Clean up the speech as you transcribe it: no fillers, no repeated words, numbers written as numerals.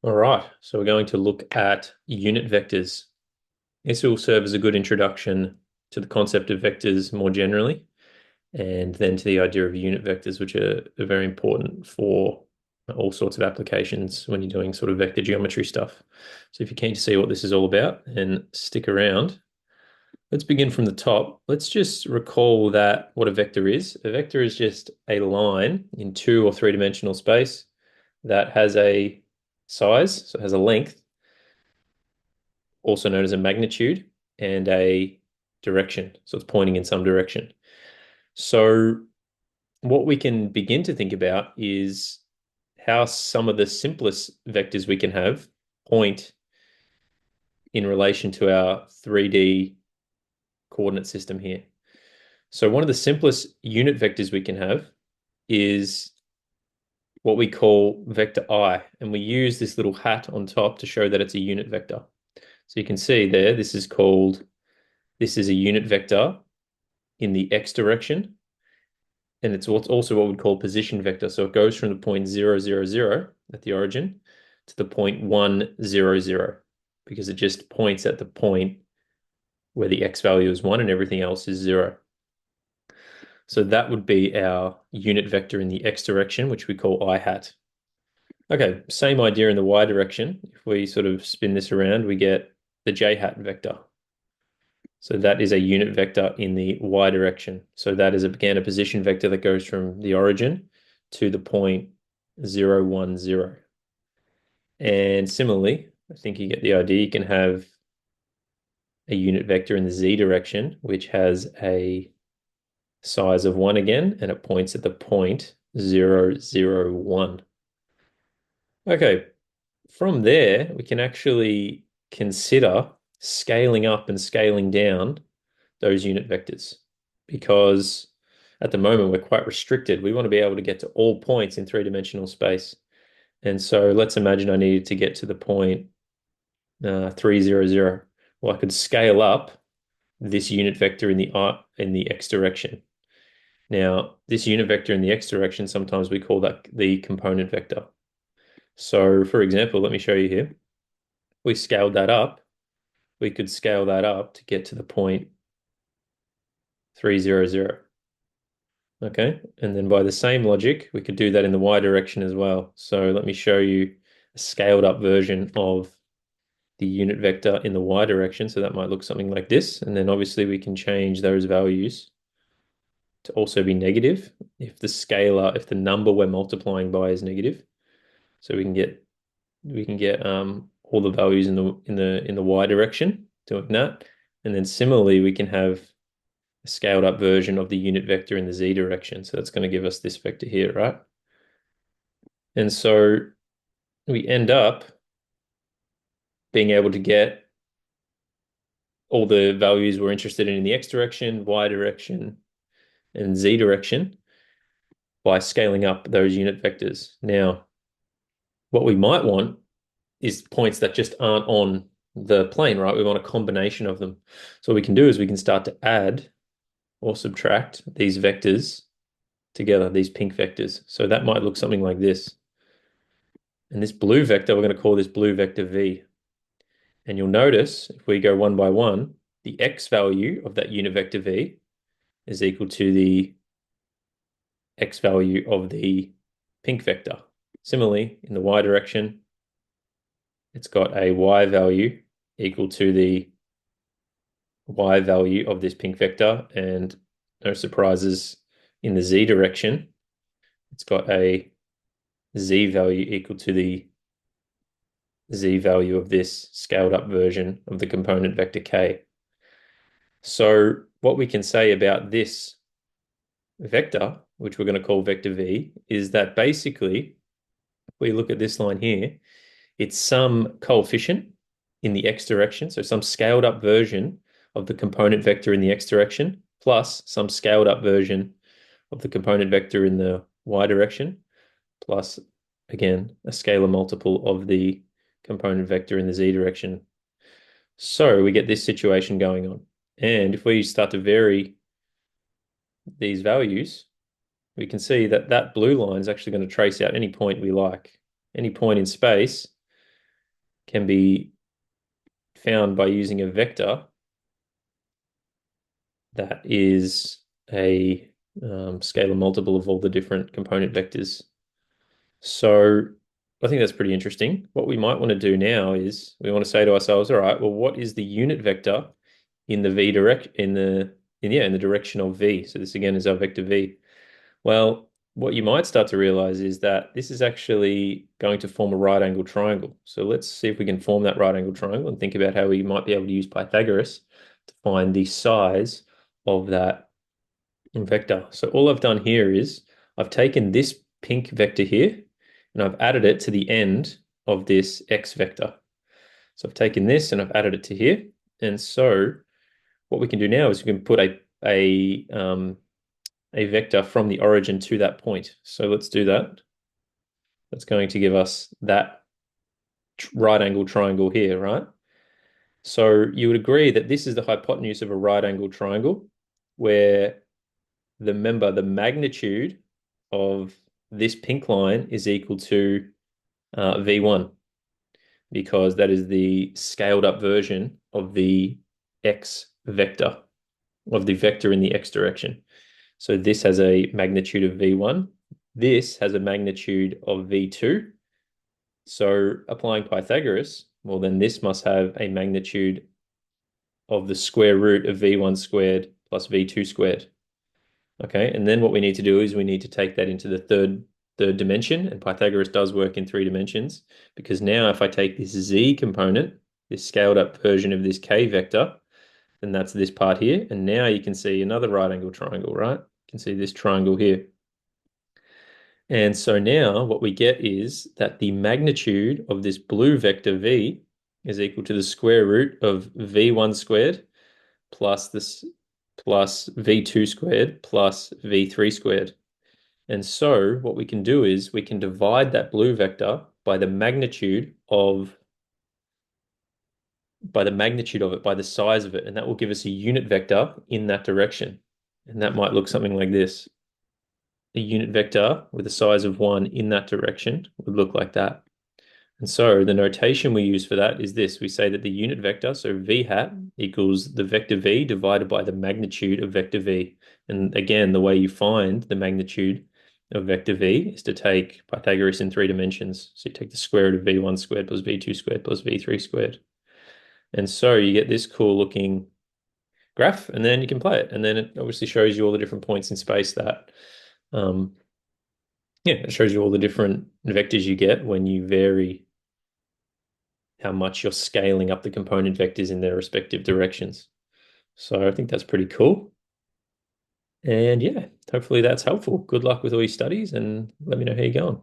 All right, so we're going to look at unit vectors. This will serve as a good introduction to the concept of vectors more generally, and then to the idea of unit vectors, which are very important for all sorts of applications when you're doing sort of vector geometry stuff. So if you're keen to see what this is all about, then stick around. Let's begin from the top. Let's just recall that what a vector is. A vector is just a line in two or three-dimensional space that has a size, so it has a length, also known as a magnitude, and a direction. So it's pointing in some direction. So what we can begin to think about is how some of the simplest vectors we can have point in relation to our 3D coordinate system here. So one of the simplest unit vectors we can have is what we call vector I, and we use this little hat on top to show that it's a unit vector. So you can see there, this is a unit vector in the x direction, and it's also what we'd call position vector. So it goes from the point 0, 0, 0 at the origin to the point 1, 0, 0, because it just points at the point where the x value is 1 and everything else is 0. So that would be our unit vector in the x direction, which we call I hat. Okay, same idea in the y direction. If we sort of spin this around, we get the j hat vector. So that is a unit vector in the y direction. So that is, again, a position vector that goes from the origin to the point 0, 1, 0. And similarly, I think you get the idea. You can have a unit vector in the z direction, which has a size of 1 again, and it points at the point 0, 0, 1. Okay, from there, we can actually consider scaling up and scaling down those unit vectors, because at the moment we're quite restricted. We want to be able to get to all points in three-dimensional space. And so let's imagine I needed to get to the point 300. Well, I could scale up this unit vector in the x direction. Now, this unit vector in the x direction, sometimes we call that the component vector. So for example, let me show you here. We scaled that up. We could scale that up to get to the point 300. Okay, and then by the same logic, we could do that in the y direction as well. So let me show you a scaled up version of the unit vector in the y direction. So that might look something like this. And then obviously we can change those values to also be negative if the number we're multiplying by is negative. So we can get all the values in the y direction doing that. And then similarly, we can have a scaled up version of the unit vector in the z direction. So that's going to give us this vector here, right? And so we end up being able to get all the values we're interested in the x direction, y direction, and z direction by scaling up those unit vectors. Now, what we might want is points that just aren't on the plane, right? We want a combination of them. So what we can do is we can start to add or subtract these vectors together, these pink vectors. So that might look something like this. And this blue vector, we're going to call this blue vector v. And you'll notice if we go one by one, the x value of that unit vector v is equal to the x value of the pink vector. Similarly, in the y direction, it's got a y value equal to the y value of this pink vector, and no surprises, in the z direction, it's got a z value equal to the z value of this scaled up version of the component vector k. So what we can say about this vector, which we're going to call vector v, is that basically, if we look at this line here, it's some coefficient in the x direction, so some scaled up version of the component vector in the x direction, plus some scaled up version of the component vector in the y direction, plus, again, a scalar multiple of the component vector in the z direction. So we get this situation going on. And if we start to vary these values, we can see that that blue line is actually going to trace out any point we like. Any point in space can be found by using a vector that is a scalar multiple of all the different component vectors. So I think that's pretty interesting. What we might want to do now is we want to say to ourselves, all right, well, what is the unit vector in the v direct in the direction of v? So this again is our vector v. Well, what you might start to realize is that this is actually going to form a right angle triangle. So let's see if we can form that right angle triangle and think about how we might be able to use Pythagoras to find the size of that vector. So all I've done here is I've taken this pink vector here and I've added it to the end of this x vector. So I've taken this and I've added it to here. And so what we can do now is we can put a vector from the origin to that point. So let's do that. That's going to give us that right angle triangle here, right? So you would agree that this is the hypotenuse of a right angle triangle where the magnitude of this pink line is equal to V1 because that is the scaled up version of the x vector, of the vector in the x direction. So this has a magnitude of V1. This has a magnitude of V2. So applying Pythagoras, well, then this must have a magnitude of the square root of V1 squared plus V2 squared. Okay, and then what we need to do is we need to take that into the third dimension, and Pythagoras does work in 3 dimensions because now if I take this z component, this scaled up version of this k vector, then that's this part here, and now you can see another right angle triangle, right? You can see this triangle here. And so now what we get is that the magnitude of this blue vector v is equal to the square root of v1 squared plus this plus v2 squared plus v3 squared. And so what we can do is we can divide that blue vector by the magnitude of it, by the size of it, and that will give us a unit vector in that direction. And that might look something like this. A unit vector with a size of 1 in that direction would look like that. And so the notation we use for that is this. We say that the unit vector, so v hat, equals the vector v divided by the magnitude of vector v. And again, the way you find the magnitude of vector v is to take Pythagoras in 3 dimensions. So you take the square root of v1 squared plus v2 squared plus v3 squared. And so you get this cool looking graph, and then you can play it. And then it obviously shows you all the different points in space that it shows you all the different vectors you get when you vary how much you're scaling up the component vectors in their respective directions. So I think that's pretty cool. And yeah, hopefully that's helpful. Good luck with all your studies and let me know how you're going.